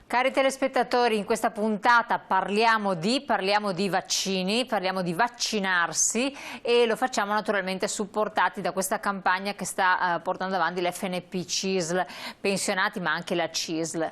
Cari telespettatori, in questa puntata parliamo di vaccini, parliamo di vaccinarsi e lo facciamo naturalmente supportati da questa campagna che sta portando avanti l'FNP CISL, pensionati ma anche la CISL.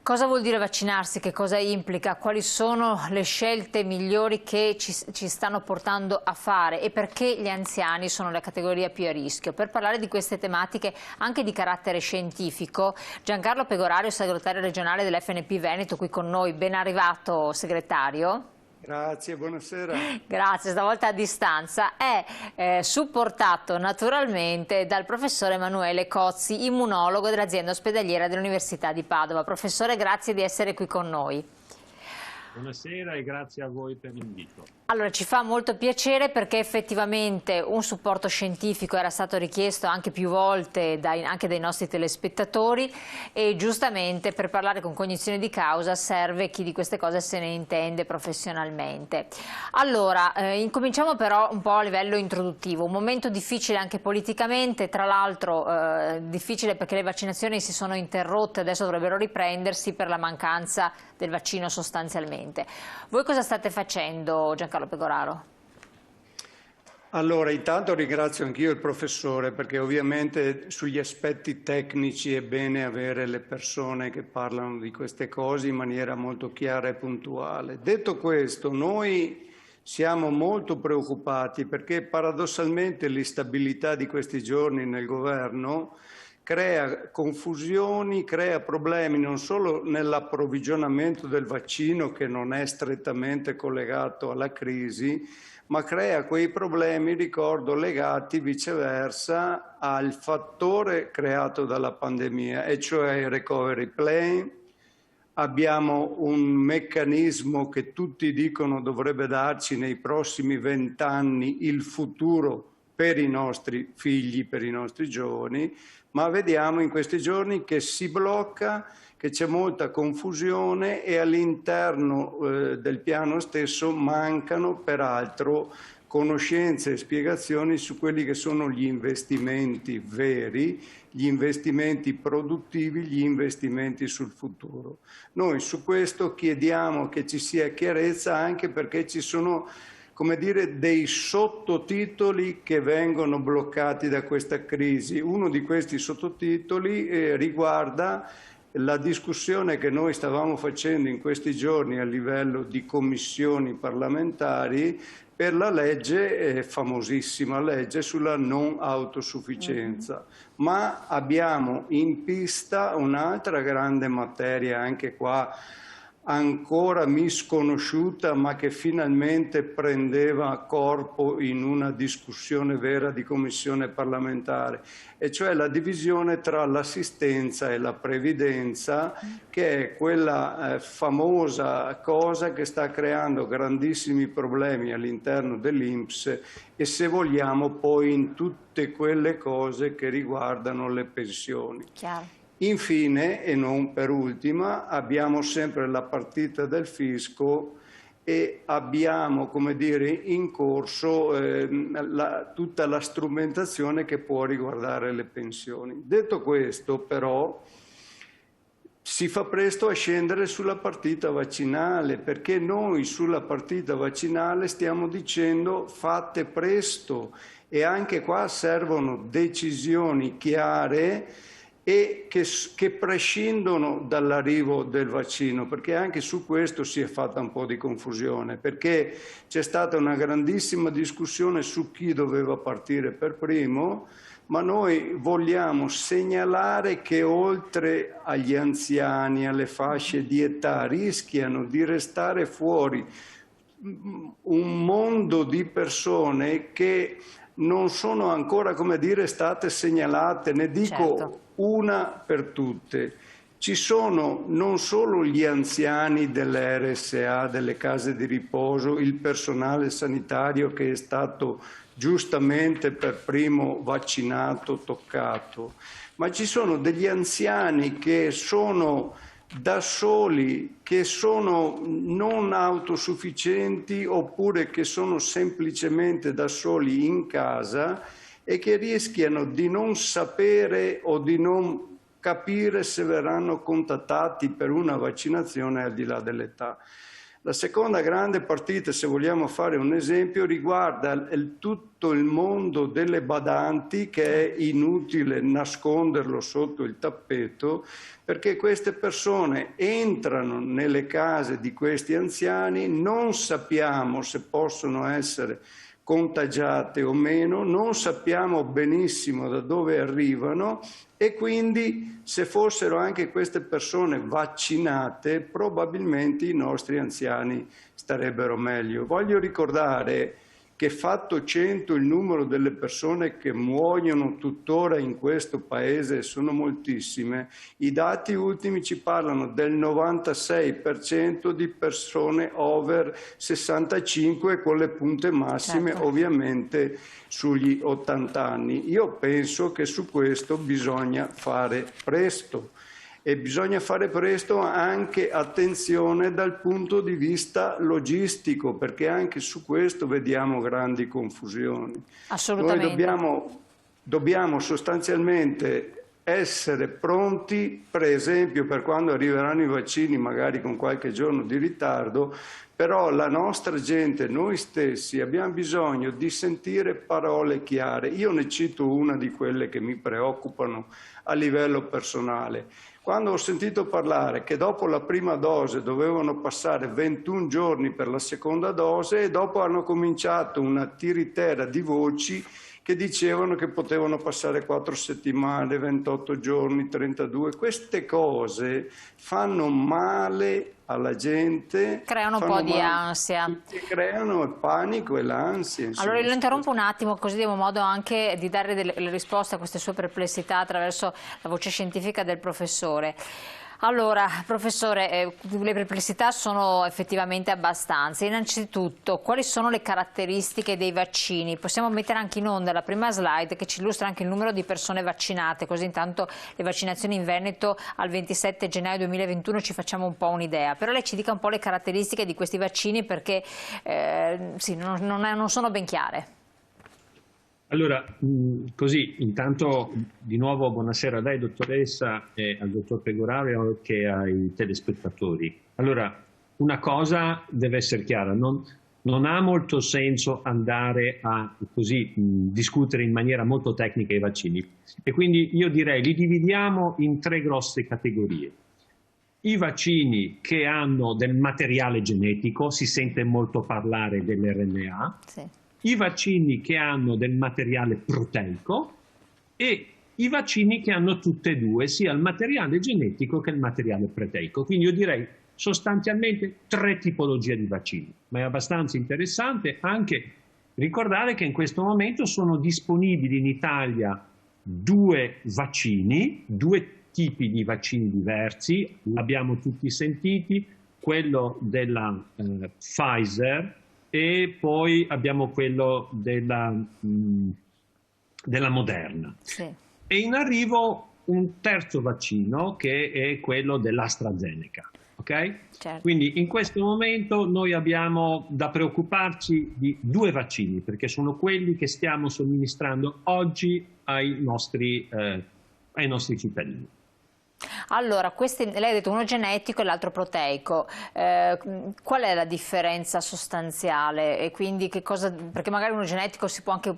Cosa vuol dire vaccinarsi? Che cosa implica? Quali sono le scelte migliori che ci stanno portando a fare e perché gli anziani sono la categoria più a rischio? Per parlare di queste tematiche anche di carattere scientifico, Giancarlo Pegorario, segretario regionale dell'FNP Veneto, qui con noi. Ben arrivato, segretario. Grazie, buonasera. Grazie, stavolta a distanza. È supportato naturalmente dal professore Emanuele Cozzi, immunologo dell'azienda ospedaliera dell'Università di Padova. Professore, grazie di essere qui con noi. Buonasera e grazie a voi per l'invito. Allora, ci fa molto piacere perché effettivamente un supporto scientifico era stato richiesto anche più volte anche dai nostri telespettatori e giustamente per parlare con cognizione di causa serve chi di queste cose se ne intende professionalmente. Allora, incominciamo però un po' a livello introduttivo, un momento difficile anche politicamente, tra l'altro difficile perché le vaccinazioni si sono interrotte, adesso dovrebbero riprendersi per la mancanza del vaccino sostanzialmente. Voi cosa state facendo, Giancarlo Pegoraro? Allora, intanto ringrazio anch'io il professore perché ovviamente sugli aspetti tecnici è bene avere le persone che parlano di queste cose in maniera molto chiara e puntuale. Detto questo, noi siamo molto preoccupati perché paradossalmente l'instabilità di questi giorni nel governo crea confusioni, crea problemi non solo nell'approvvigionamento del vaccino che non è strettamente collegato alla crisi, ma crea quei problemi, ricordo, legati viceversa al fattore creato dalla pandemia, e cioè il recovery plan. Abbiamo un meccanismo che tutti dicono dovrebbe darci nei prossimi 20 anni il futuro per i nostri figli, per i nostri giovani, ma vediamo in questi giorni che si blocca, che c'è molta confusione e all'interno del piano stesso mancano peraltro conoscenze e spiegazioni su quelli che sono gli investimenti veri, gli investimenti produttivi, gli investimenti sul futuro. Noi su questo chiediamo che ci sia chiarezza anche perché ci sono, come dire, dei sottotitoli che vengono bloccati da questa crisi. Uno di questi sottotitoli riguarda la discussione che noi stavamo facendo in questi giorni a livello di commissioni parlamentari per la legge, famosissima legge sulla non autosufficienza. Ma abbiamo in pista un'altra grande materia, anche qua ancora misconosciuta, ma che finalmente prendeva corpo in una discussione vera di commissione parlamentare, e cioè la divisione tra l'assistenza e la previdenza, che è quella famosa cosa che sta creando grandissimi problemi all'interno dell'INPS e, se vogliamo, poi in tutte quelle cose che riguardano le pensioni. Chiaro. Infine, e non per ultima, abbiamo sempre la partita del fisco e abbiamo, come dire, in corso tutta la strumentazione che può riguardare le pensioni. Detto questo, però, si fa presto a scendere sulla partita vaccinale, perché noi sulla partita vaccinale stiamo dicendo fate presto, e anche qua servono decisioni chiare e che prescindono dall'arrivo del vaccino, perché anche su questo si è fatta un po' di confusione, perché c'è stata una grandissima discussione su chi doveva partire per primo, ma noi vogliamo segnalare che oltre agli anziani, alle fasce di età, rischiano di restare fuori un mondo di persone che non sono ancora, come dire, state segnalate. Ne dico Certo. una per tutte. Ci sono non solo gli anziani delle RSA, delle case di riposo, il personale sanitario che è stato giustamente per primo vaccinato, toccato, ma ci sono degli anziani che sono da soli, che sono non autosufficienti oppure che sono semplicemente da soli in casa e che rischiano di non sapere o di non capire se verranno contattati per una vaccinazione al di là dell'età. La seconda grande partita, se vogliamo fare un esempio, riguarda tutto il mondo delle badanti, che è inutile nasconderlo sotto il tappeto, perché queste persone entrano nelle case di questi anziani, non sappiamo se possono essere contagiate o meno, non sappiamo benissimo da dove arrivano e quindi se fossero anche queste persone vaccinate probabilmente i nostri anziani starebbero meglio. Voglio ricordare che fatto 100 il numero delle persone che muoiono tuttora in questo paese, sono moltissime, i dati ultimi ci parlano del 96% di persone over 65 con le punte massime, certo, ovviamente sugli 80 anni. Io penso che su questo bisogna fare presto. E bisogna fare presto anche attenzione dal punto di vista logistico, perché anche su questo vediamo grandi confusioni. Assolutamente. Noi dobbiamo sostanzialmente essere pronti, per esempio per quando arriveranno i vaccini, magari con qualche giorno di ritardo, però la nostra gente, noi stessi, abbiamo bisogno di sentire parole chiare. Io ne cito una di quelle che mi preoccupano a livello personale. Quando ho sentito parlare che dopo la prima dose dovevano passare 21 giorni per la seconda dose e dopo hanno cominciato una tiritera di voci che dicevano che potevano passare 4 settimane, 28 giorni, 32. Queste cose fanno male alla gente. Creano un po' di ansia. Creano il panico e l'ansia. Allora lo interrompo un attimo, così diamo modo anche di dare delle risposte a queste sue perplessità attraverso la voce scientifica del professore. Allora, professore, le perplessità sono effettivamente abbastanza. Innanzitutto, quali sono le caratteristiche dei vaccini? Possiamo mettere anche in onda la prima slide che ci illustra anche il numero di persone vaccinate, così intanto le vaccinazioni in Veneto al 27 gennaio 2021 ci facciamo un po' un'idea. Però lei ci dica un po' le caratteristiche di questi vaccini perché sì, non sono ben chiare. Allora, così, intanto di nuovo buonasera a lei dottoressa e al dottor Pegorario che ai telespettatori. Allora, una cosa deve essere chiara, non ha molto senso andare a così discutere in maniera molto tecnica i vaccini e quindi io direi li dividiamo in 3 grosse categorie. I vaccini che hanno del materiale genetico, si sente molto parlare dell'RNA, sì. I vaccini che hanno del materiale proteico e i vaccini che hanno tutte e due, sia il materiale genetico che il materiale proteico. Quindi io direi sostanzialmente 3 tipologie di vaccini, ma è abbastanza interessante anche ricordare che in questo momento sono disponibili in Italia 2 vaccini, 2 tipi di vaccini diversi, l'abbiamo tutti sentiti, quello della Pfizer e poi abbiamo quello della Moderna. Sì. E in arrivo un terzo vaccino che è quello dell'AstraZeneca. Okay? Certo. Quindi in questo momento noi abbiamo da preoccuparci di 2 vaccini perché sono quelli che stiamo somministrando oggi ai nostri cittadini. Allora, lei ha detto uno genetico e l'altro proteico, qual è la differenza sostanziale? E quindi che cosa, perché magari uno genetico si può anche,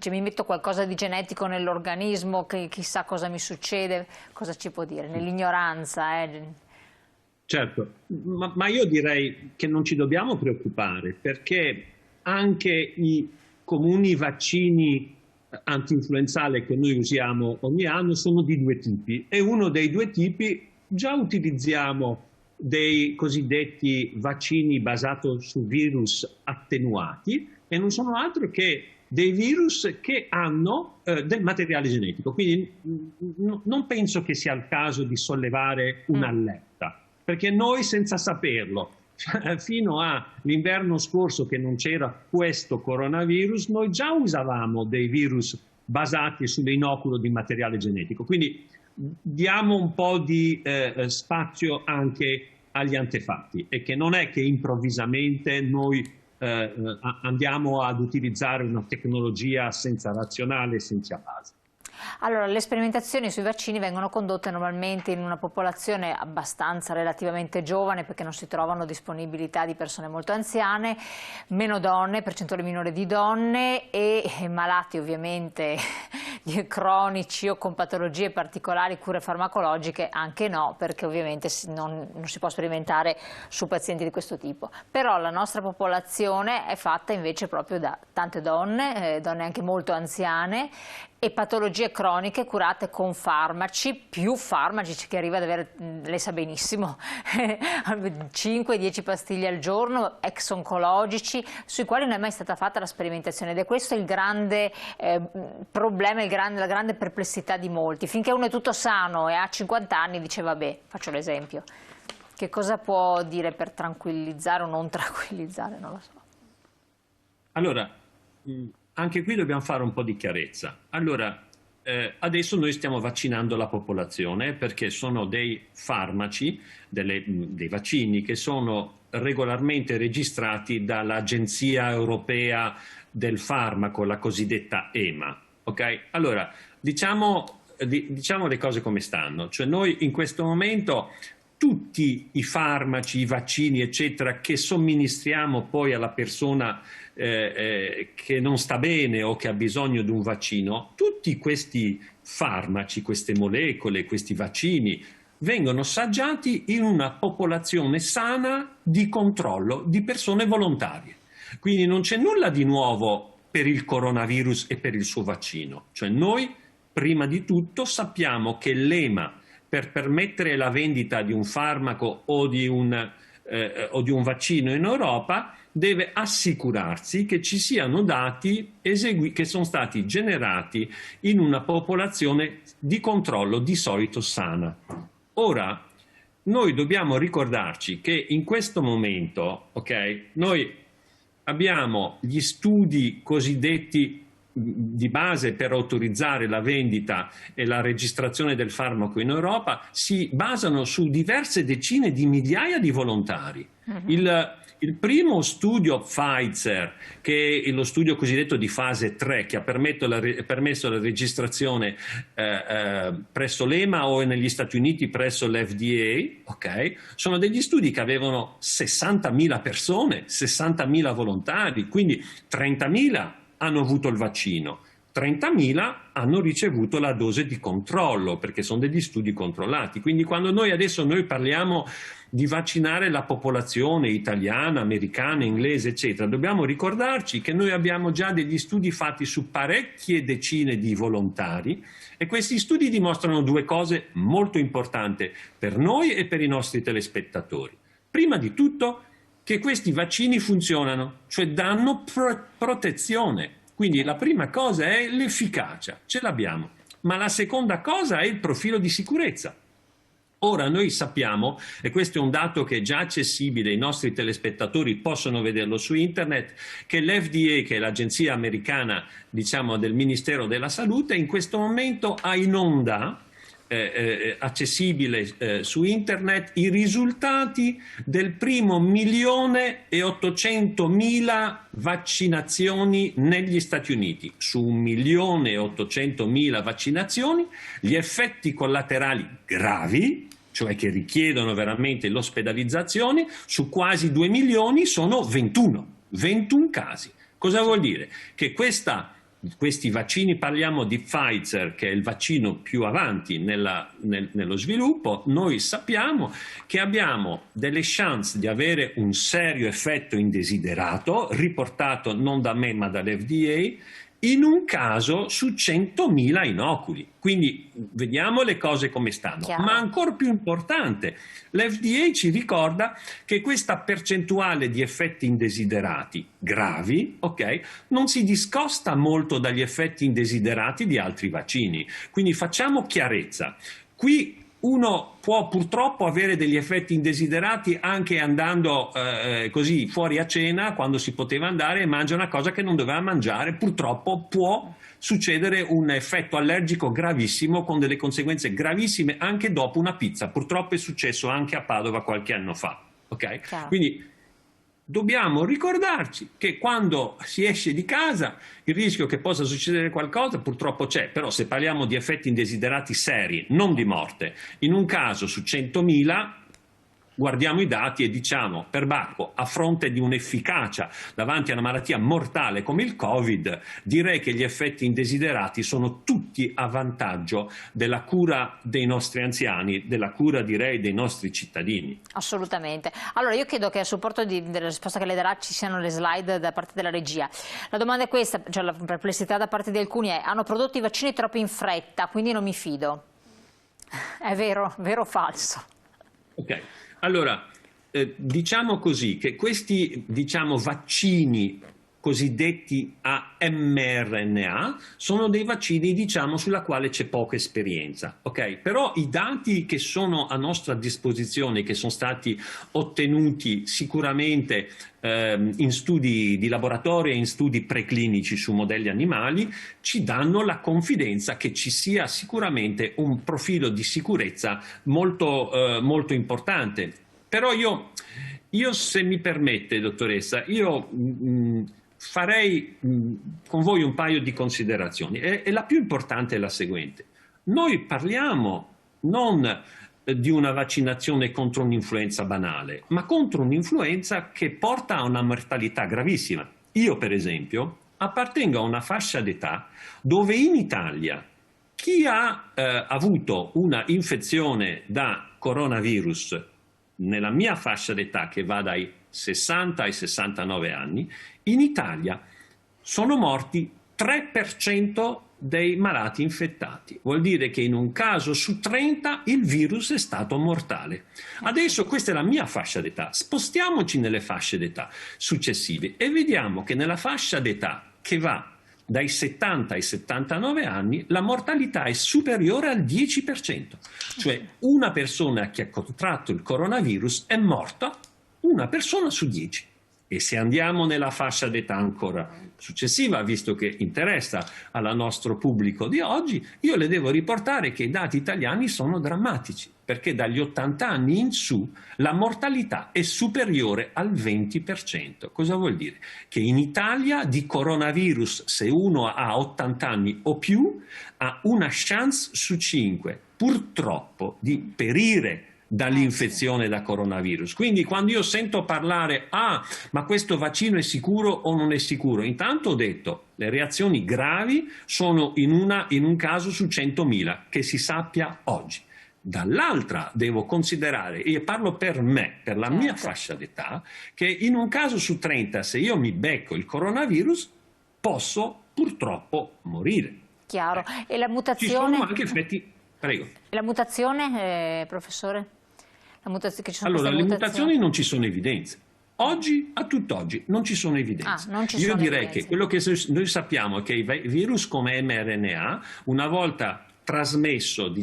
mi metto qualcosa di genetico nell'organismo, che chissà cosa mi succede, cosa ci può dire, nell'ignoranza. Certo, ma io direi che non ci dobbiamo preoccupare perché anche i comuni vaccini antinfluenzale che noi usiamo ogni anno sono di 2 tipi e uno dei 2 tipi già utilizziamo dei cosiddetti vaccini basati su virus attenuati e non sono altro che dei virus che hanno del materiale genetico. Quindi non penso che sia il caso di sollevare un'allerta, perché noi senza saperlo fino all'inverno scorso che non c'era questo coronavirus, noi già usavamo dei virus basati sull'inoculo di materiale genetico. Quindi diamo un po' di spazio anche agli antefatti e che non è che improvvisamente noi andiamo ad utilizzare una tecnologia senza razionale e senza base. Allora, le sperimentazioni sui vaccini vengono condotte normalmente in una popolazione abbastanza relativamente giovane, perché non si trovano disponibilità di persone molto anziane, meno donne, percentuale minore di donne e malati ovviamente cronici o con patologie particolari, cure farmacologiche anche no, perché ovviamente non si può sperimentare su pazienti di questo tipo. Però la nostra popolazione è fatta invece proprio da tante donne, donne anche molto anziane, e patologie croniche curate con farmaci, più farmaci, che arriva ad avere, lei sa benissimo, 5-10 pastiglie al giorno, ex oncologici, sui quali non è mai stata fatta la sperimentazione, ed è questo il grande problema, la grande perplessità di molti. Finché uno è tutto sano e ha 50 anni dice vabbè, faccio l'esempio. Che cosa può dire per tranquillizzare o non tranquillizzare? Non lo so. Allora, anche qui dobbiamo fare un po' di chiarezza. Allora, adesso noi stiamo vaccinando la popolazione perché sono dei farmaci, dei vaccini che sono regolarmente registrati dall'Agenzia Europea del Farmaco, la cosiddetta EMA. Okay? Allora, diciamo le cose come stanno. Cioè noi in questo momento tutti i farmaci, i vaccini, eccetera, che somministriamo poi alla persona che non sta bene o che ha bisogno di un vaccino, tutti questi farmaci, queste molecole, questi vaccini vengono assaggiati in una popolazione sana di controllo di persone volontarie. Quindi non c'è nulla di nuovo per il coronavirus e per il suo vaccino. Cioè noi, prima di tutto, sappiamo che l'EMA, per permettere la vendita di un farmaco o di un vaccino in Europa, deve assicurarsi che ci siano dati che sono stati generati in una popolazione di controllo di solito sana. Ora, noi dobbiamo ricordarci che in questo momento, okay, noi abbiamo gli studi cosiddetti di base per autorizzare la vendita e la registrazione del farmaco in Europa, si basano su diverse decine di migliaia di volontari. Il primo studio Pfizer, che è lo studio cosiddetto di fase 3, che ha permesso la registrazione presso l'EMA o negli Stati Uniti presso l'FDA, okay, sono degli studi che avevano 60.000 persone, 60.000 volontari, quindi 30.000 hanno avuto il vaccino, 30.000 hanno ricevuto la dose di controllo, perché sono degli studi controllati. Quindi quando noi parliamo di vaccinare la popolazione italiana, americana, inglese, eccetera, dobbiamo ricordarci che noi abbiamo già degli studi fatti su parecchie decine di volontari, e questi studi dimostrano due cose molto importanti per noi e per i nostri telespettatori. Prima di tutto, che questi vaccini funzionano, cioè danno protezione. Quindi la prima cosa è l'efficacia, ce l'abbiamo, ma la seconda cosa è il profilo di sicurezza. Ora noi sappiamo, e questo è un dato che è già accessibile, i nostri telespettatori possono vederlo su internet, che l'FDA, che è l'agenzia americana, diciamo, del Ministero della Salute, in questo momento ha in onda accessibile su internet i risultati del primo 1.800.000 vaccinazioni negli Stati Uniti. Su 1.800.000 vaccinazioni, gli effetti collaterali gravi, cioè che richiedono veramente l'ospedalizzazione, su quasi 2 milioni sono 21 casi. Cosa vuol dire? Che questi vaccini, parliamo di Pfizer, che è il vaccino più avanti nello sviluppo, noi sappiamo che abbiamo delle chance di avere un serio effetto indesiderato, riportato non da me ma dall'FDA, in un caso su 100.000 inoculi. Quindi vediamo le cose come stanno. Chiaro. Ma ancora più importante, l'FDA ci ricorda che questa percentuale di effetti indesiderati gravi, okay, non si discosta molto dagli effetti indesiderati di altri vaccini. Quindi facciamo chiarezza. Qui uno può purtroppo avere degli effetti indesiderati anche andando così fuori a cena, quando si poteva andare, e mangia una cosa che non doveva mangiare. Purtroppo può succedere un effetto allergico gravissimo con delle conseguenze gravissime anche dopo una pizza. Purtroppo è successo anche a Padova qualche anno fa. Okay? Quindi dobbiamo ricordarci che quando si esce di casa il rischio che possa succedere qualcosa purtroppo c'è, però se parliamo di effetti indesiderati seri, non di morte, in un caso su 100.000 guardiamo i dati e diciamo, perbacco, a fronte di un'efficacia davanti a una malattia mortale come il Covid, direi che gli effetti indesiderati sono tutti a vantaggio della cura dei nostri anziani, della cura, direi, dei nostri cittadini. Assolutamente. Allora io chiedo che a supporto della risposta che lei darà ci siano le slide da parte della regia. La domanda è questa, cioè la perplessità da parte di alcuni è: hanno prodotto i vaccini troppo in fretta, quindi non mi fido. È vero o falso? Ok. Allora, diciamo così, che questi vaccini cosiddetti a mRNA sono dei vaccini sulla quale c'è poca esperienza, ok? Però i dati che sono a nostra disposizione, che sono stati ottenuti sicuramente in studi di laboratorio e in studi preclinici su modelli animali, ci danno la confidenza che ci sia sicuramente un profilo di sicurezza molto, molto importante. Però io, se mi permette, dottoressa, io farei con voi un paio di considerazioni e la più importante è la seguente. Noi parliamo non di una vaccinazione contro un'influenza banale, ma contro un'influenza che porta a una mortalità gravissima. Io, per esempio, appartengo a una fascia d'età dove in Italia chi ha avuto una infezione da coronavirus nella mia fascia d'età, che va dai 60 ai 69 anni, in Italia sono morti 3% dei malati infettati. Vuol dire che in un caso su 30 il virus è stato mortale. Adesso questa è la mia fascia d'età. Spostiamoci nelle fasce d'età successive e vediamo che nella fascia d'età che va dai 70 ai 79 anni la mortalità è superiore al 10%. Cioè una persona che ha contratto il coronavirus è morta, una persona su 10. E se andiamo nella fascia d'età ancora successiva, visto che interessa al nostro pubblico di oggi, io le devo riportare che i dati italiani sono drammatici, perché dagli 80 anni in su la mortalità è superiore al 20%. Cosa vuol dire? Che in Italia di coronavirus, se uno ha 80 anni o più, ha una chance su 5, purtroppo, di perire dall'infezione da coronavirus. Quindi quando io sento parlare ma questo vaccino è sicuro o non è sicuro, intanto ho detto le reazioni gravi sono in un caso su 100.000 che si sappia oggi. Dall'altra devo considerare, e parlo per me, per la mia fascia d'età, che in un caso su 30 se io mi becco il coronavirus posso purtroppo morire. Chiaro. E la mutazione? Ci sono anche effetti. Prego. La mutazione, professore? Allora, le mutazioni non ci sono evidenze. Oggi, a tutt'oggi, non ci sono evidenze. Io direi che quello che noi sappiamo è che i virus come mRNA, una volta trasmesso,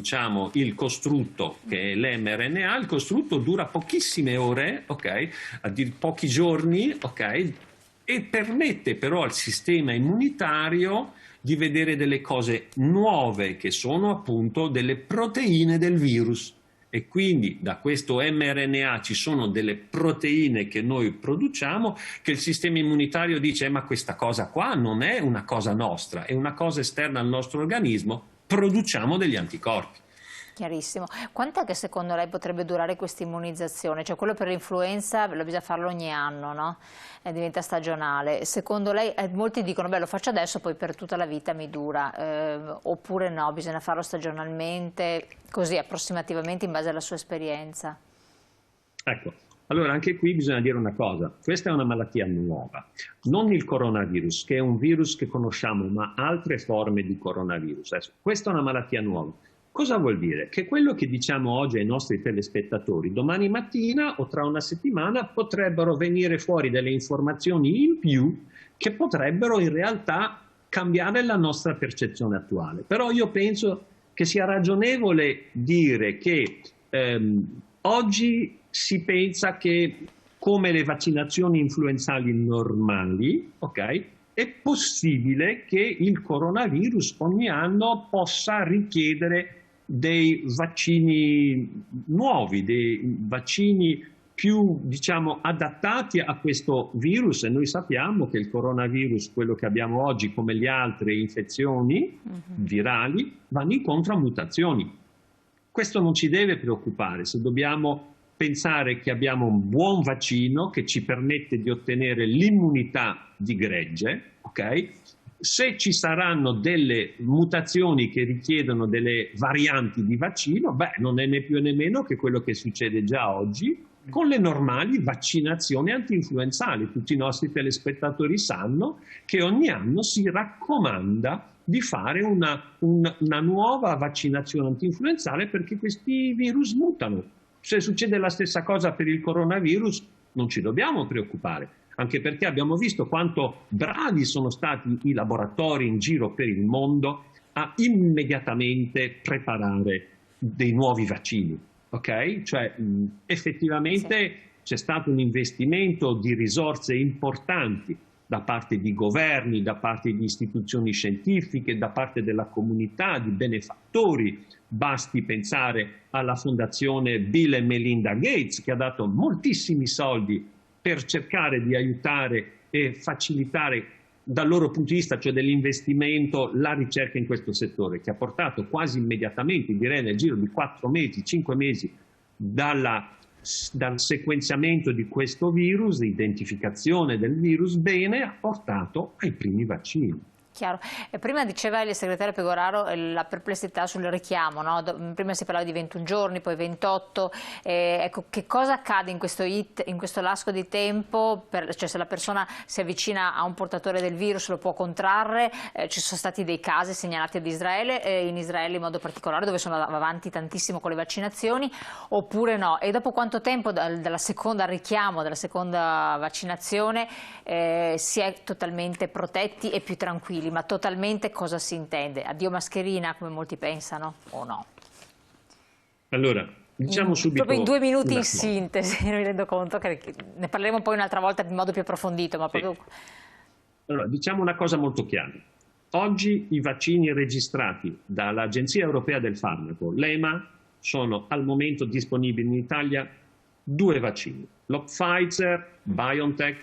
il costrutto che è l'mRNA, il costrutto dura pochissime ore, ok? A dire pochi giorni, ok? E permette però al sistema immunitario di vedere delle cose nuove che sono appunto delle proteine del virus e quindi da questo mRNA ci sono delle proteine che noi produciamo che il sistema immunitario dice ma questa cosa qua non è una cosa nostra, è una cosa esterna al nostro organismo, produciamo degli anticorpi. Chiarissimo. Quant'è che secondo lei potrebbe durare questa immunizzazione? Cioè quello per l'influenza bisogna farlo ogni anno, no? Diventa stagionale. Secondo lei, molti dicono beh lo faccio adesso poi per tutta la vita mi dura, oppure no, bisogna farlo stagionalmente, così approssimativamente in base alla sua esperienza? Ecco, allora anche qui bisogna dire una cosa, questa è una malattia nuova, non il coronavirus che è un virus che conosciamo ma altre forme di coronavirus. Questa è una malattia nuova. Cosa vuol dire? Che quello che diciamo oggi ai nostri telespettatori, domani mattina o tra una settimana potrebbero venire fuori delle informazioni in più che potrebbero in realtà cambiare la nostra percezione attuale. Però io penso che sia ragionevole dire che oggi si pensa che come le vaccinazioni influenzali normali, ok? È possibile che il coronavirus ogni anno possa richiedere dei vaccini nuovi, dei vaccini più, diciamo, adattati a questo virus, e noi sappiamo che il coronavirus, quello che abbiamo oggi, come le altre infezioni virali, vanno incontro a mutazioni. Questo non ci deve preoccupare, se dobbiamo pensare che abbiamo un buon vaccino che ci permette di ottenere l'immunità di gregge, ok? Se ci saranno delle mutazioni che richiedono delle varianti di vaccino, beh, non è né più né meno che quello che succede già oggi con le normali vaccinazioni anti-influenzali. Tutti i nostri telespettatori sanno che ogni anno si raccomanda di fare una nuova vaccinazione anti-influenzale perché questi virus mutano. Se succede la stessa cosa per il coronavirus, non ci dobbiamo preoccupare, anche perché abbiamo visto quanto bravi sono stati i laboratori in giro per il mondo a immediatamente preparare dei nuovi vaccini. Ok? Cioè, effettivamente c'è stato un investimento di risorse importanti da parte di governi, da parte di istituzioni scientifiche, da parte della comunità, di benefattori. Basti pensare alla fondazione Bill e Melinda Gates, che ha dato moltissimi soldi per cercare di aiutare e facilitare dal loro punto di vista, cioè dell'investimento, la ricerca in questo settore, che ha portato quasi immediatamente, direi nel giro di 4 mesi, 5 mesi, dal sequenziamento di questo virus, l'identificazione del virus bene, ha portato ai primi vaccini. Chiaro. Prima diceva il segretario Pecoraro la perplessità sul richiamo, no? Prima si parlava di 21 giorni, poi 28, ecco, che cosa accade in questo lasco di tempo, cioè se la persona si avvicina a un portatore del virus lo può contrarre, ci sono stati dei casi segnalati ad Israele, in Israele in modo particolare, dove sono avanti tantissimo con le vaccinazioni, oppure no? E dopo quanto tempo dal secondo richiamo, dalla seconda vaccinazione, si è totalmente protetti e più tranquilli? Ma totalmente cosa si intende? Addio mascherina, come molti pensano, o no? Allora, diciamo subito... Proprio in 2 minuti in sintesi, mi rendo conto che ne parleremo poi un'altra volta in modo più approfondito, ma proprio... Allora, diciamo una cosa molto chiara. Oggi i vaccini registrati dall'Agenzia Europea del Farmaco, l'EMA, sono al momento disponibili in Italia 2 vaccini, lo Pfizer, BioNTech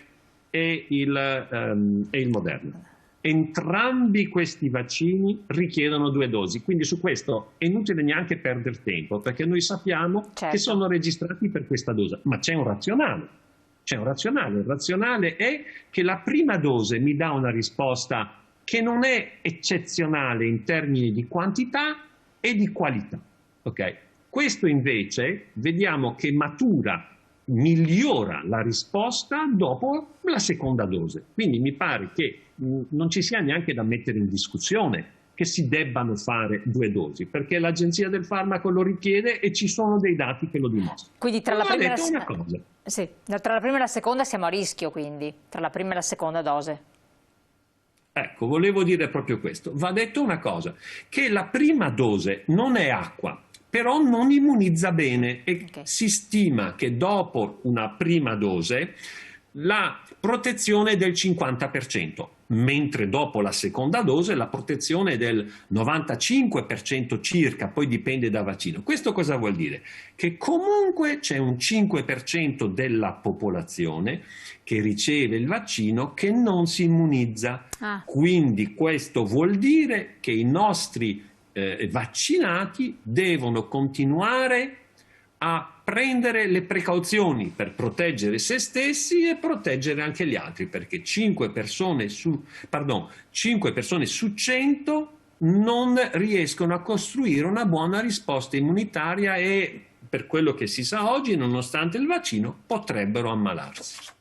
e il Moderna. Entrambi questi vaccini richiedono 2 dosi, quindi su questo è inutile neanche perdere tempo, perché noi sappiamo che sono registrati per questa dose, ma c'è un razionale. Il razionale è che la prima dose mi dà una risposta che non è eccezionale in termini di quantità e di qualità. Okay? Questo invece vediamo che migliora la risposta dopo la seconda dose. Quindi mi pare che non ci sia neanche da mettere in discussione che si debbano fare 2 dosi, perché l'Agenzia del Farmaco lo richiede e ci sono dei dati che lo dimostrano. Quindi tra la prima e la seconda siamo a rischio, quindi, tra la prima e la seconda dose. Ecco, volevo dire proprio questo. Va detto una cosa, che la prima dose non è acqua, però non immunizza bene e si stima che dopo una prima dose la protezione è del 50%, mentre dopo la seconda dose la protezione è del 95% circa, poi dipende da vaccino. Questo cosa vuol dire? Che comunque c'è un 5% della popolazione che riceve il vaccino che non si immunizza. Quindi questo vuol dire che i nostri vaccinati devono continuare a prendere le precauzioni per proteggere se stessi e proteggere anche gli altri, perché 5 persone su 100 non riescono a costruire una buona risposta immunitaria e, per quello che si sa oggi, nonostante il vaccino, potrebbero ammalarsi.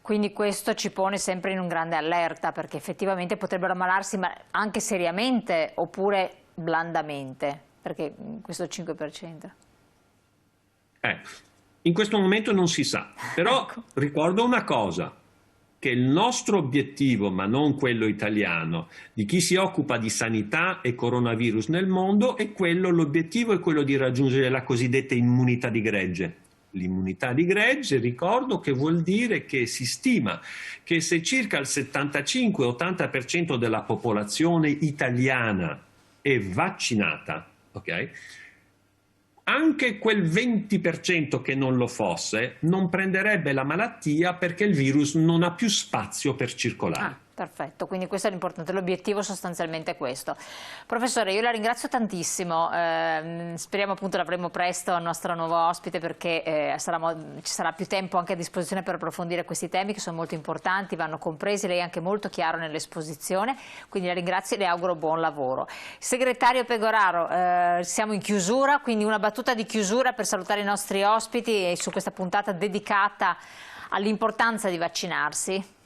Quindi questo ci pone sempre in un grande allerta, perché effettivamente potrebbero ammalarsi, ma anche seriamente oppure blandamente, perché questo 5%. In questo momento non si sa, però ricordo una cosa, che il nostro obiettivo, ma non quello italiano, di chi si occupa di sanità e coronavirus nel mondo, l'obiettivo è quello di raggiungere la cosiddetta immunità di gregge. L'immunità di gregge, ricordo che vuol dire che si stima che se circa il 75-80% della popolazione italiana è vaccinata, anche quel 20% che non lo fosse non prenderebbe la malattia perché il virus non ha più spazio per circolare. Perfetto, quindi questo è l'importante, l'obiettivo sostanzialmente è questo. Professore, io la ringrazio tantissimo, speriamo appunto l'avremo presto al nostro nuovo ospite perché ci sarà più tempo anche a disposizione per approfondire questi temi che sono molto importanti, vanno compresi, lei è anche molto chiaro nell'esposizione, quindi la ringrazio e le auguro buon lavoro. Segretario Pegoraro, siamo in chiusura, quindi una battuta di chiusura per salutare i nostri ospiti e su questa puntata dedicata all'importanza di vaccinarsi.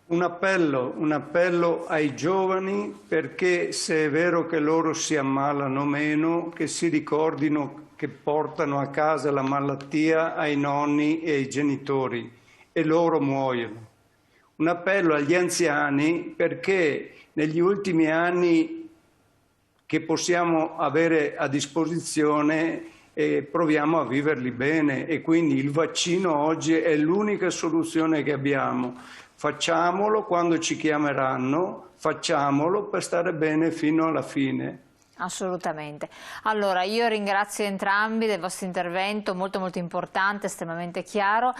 Un appello ai giovani, perché se è vero che loro si ammalano meno, che si ricordino che portano a casa la malattia ai nonni e ai genitori e loro muoiono. Un appello agli anziani, perché negli ultimi anni che possiamo avere a disposizione proviamo a viverli bene, e quindi il vaccino oggi è l'unica soluzione che abbiamo. Facciamolo quando ci chiameranno, facciamolo per stare bene fino alla fine. Assolutamente. Allora io ringrazio entrambi del vostro intervento molto importante, estremamente chiaro,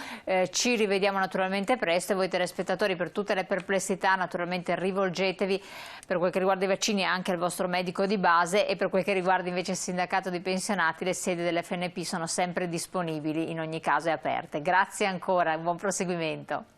ci rivediamo naturalmente presto e voi telespettatori, per tutte le perplessità naturalmente rivolgetevi per quel che riguarda i vaccini anche al vostro medico di base, e per quel che riguarda invece il sindacato di pensionati le sedi dell'FNP sono sempre disponibili, in ogni caso e aperte. Grazie ancora, buon proseguimento.